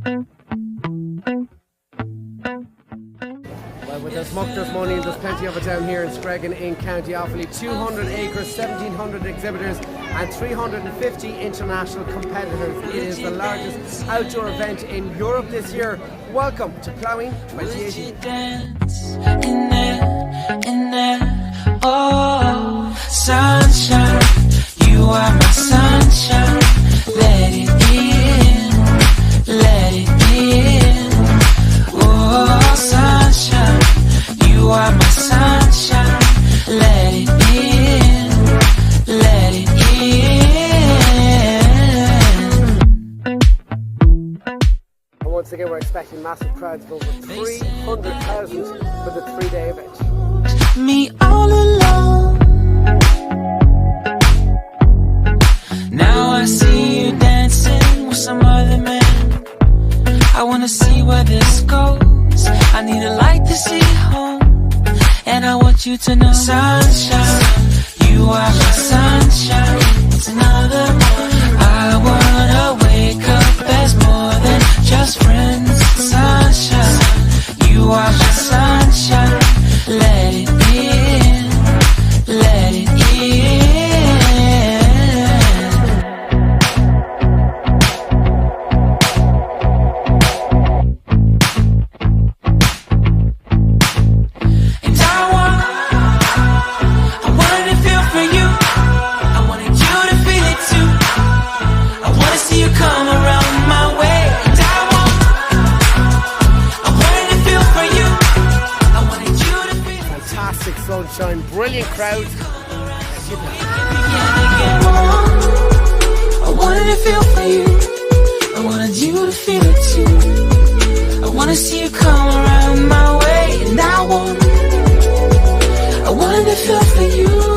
With there's muck, there's money, and there's plenty of it down here in Screggan in County Offaly. 200 acres, 1,700 exhibitors and 350 international competitors. It is the largest outdoor event in Europe this year. Welcome to Ploughing 2018. Oh, sunshine, you are my sunshine. Let it in, let it in. Oh, sunshine, you are my sunshine. Let it in, let it in. And once again, we're expecting massive crowds of over 300,000 for the 3-day event. Me all alone. Now I see you dancing with some other man. I wanna see where this goes. I need a light to see home, and I want you to know, sunshine, you are my sunshine. It's another one. I wanna wake up as more than just friends. Sunshine, you are my sunshine. Let it in, let it in. And I wanted to feel for you. I wanted you to feel it too. I wanna see you come around my way. And I wanted to feel for you. I wanted you to feel it. Fantastic sunshine, brilliant crowd. I wanted to feel for you. I wanted you to feel it too. I wanna see you come around my way. And I wanted to feel for you.